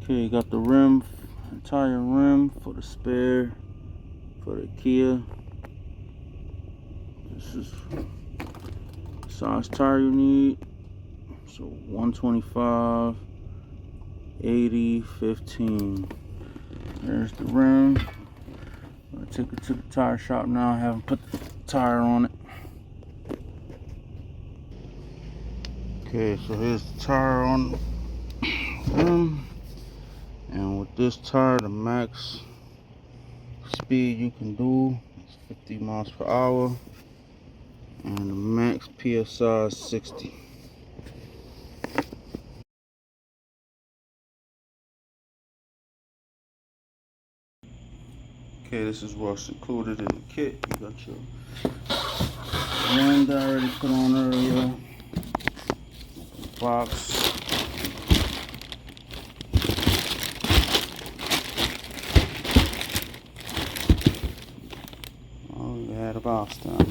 Okay, you got the rim, entire rim for the spare, for the Kia. This is the size tire you need. So 125, 80, 15. There's the rim. I'm gonna take it to the tire shop now. Have them put the tire on it. Okay, so here's the tire on the rim. And with this tire, the max speed you can do is 50 miles per hour. And the max PSI is 60. Okay, this is what's included in the kit. You got your rim that I already put on earlier. Box. Oh, you had a box down.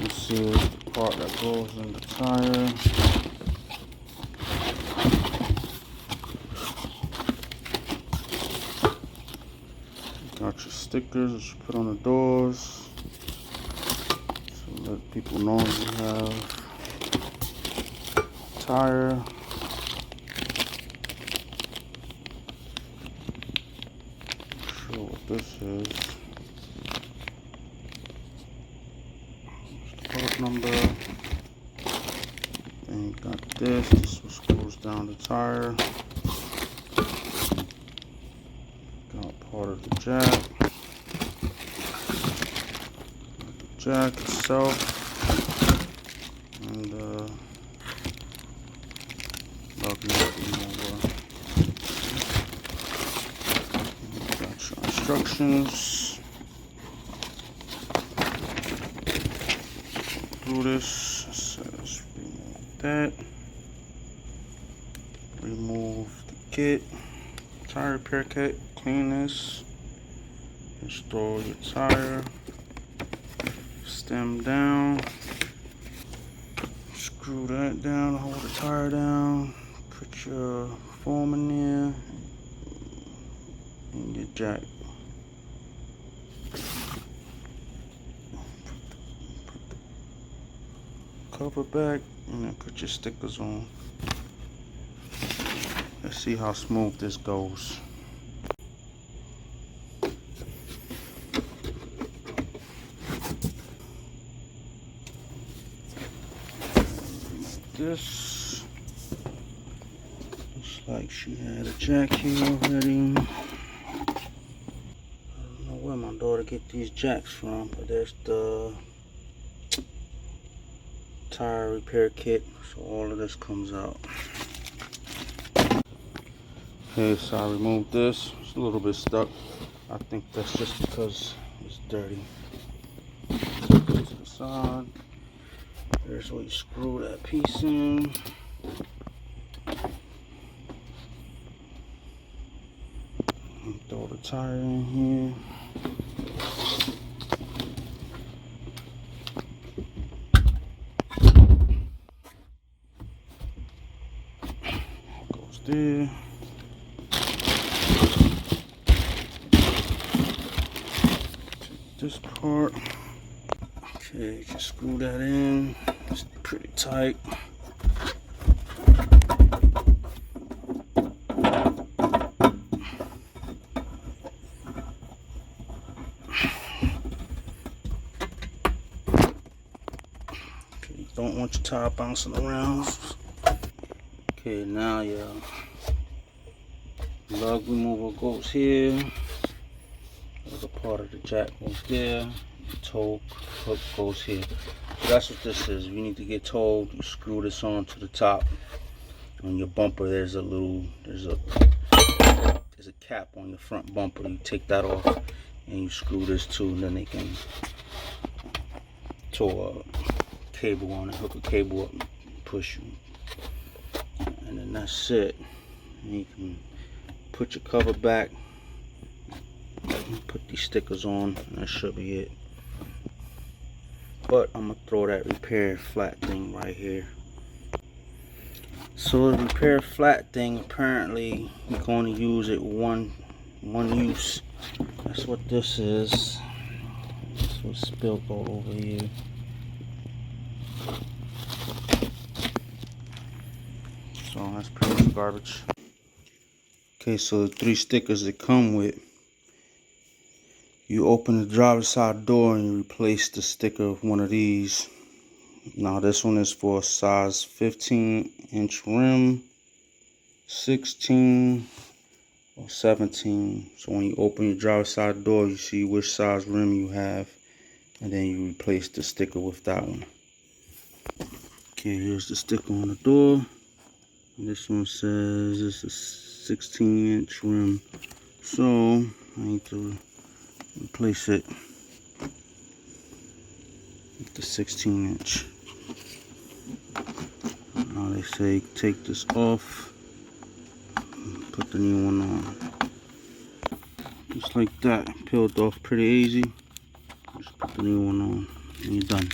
This is the part that goes in the tire. Got your stickers that you put on the doors, so let people know you have a tire. Not sure what this is. It's the part number. Then you got this. This one screws down the tire. Got part of the jack. Jack itself, and lug nut remover. Got your instructions. Do this. It says remove that. Remove the kit, tire repair kit. Clean this. Install your tire. Stem down, screw that down, hold the tire down, put your foam in there, and your jack. Put the cover back, and then put your stickers on. Let's see how smooth this goes. This looks like she had a jack here already. I don't know where my daughter get these jacks from, but there's the tire repair kit, so all of this comes out. Okay, so I removed this. It's a little bit stuck. I think that's just because it's dirty. Put it to the side. There's where you screw that piece in. And throw the tire in here. Goes there. Take this part. Okay, just screw that in. It's pretty tight. Okay, you don't want your tire bouncing around. Okay, now your lug remover goes here. The other part of the jack goes there. The toe hook goes here. So that's what this is. If you need to get towed, you screw this on to the top. On your bumper, there's a cap on your front bumper. You take that off and you screw this too, and then they can tow a cable on it, hook a cable up, push you. And then that's it. And you can put your cover back, put these stickers on, and that should be it. But I'm gonna throw that repair flat thing right here. So the repair flat thing, apparently you're going to use it one use. That's what this is. This was spilled all over here. So that's pretty much garbage. Okay, so the 3 stickers that come with, you open the driver's side door and you replace the sticker with one of these. Now this one is for size 15-inch rim, 16 or 17. So when you open your driver's side door, you see which size rim you have, and then you replace the sticker with that one. Okay, here's the sticker on the door. And this one says this is 16-inch rim. So I need to replace it with the 16-inch. Now they say take this off, put the new one on. Just like that, peeled off pretty easy. Just put the new one on and you're done.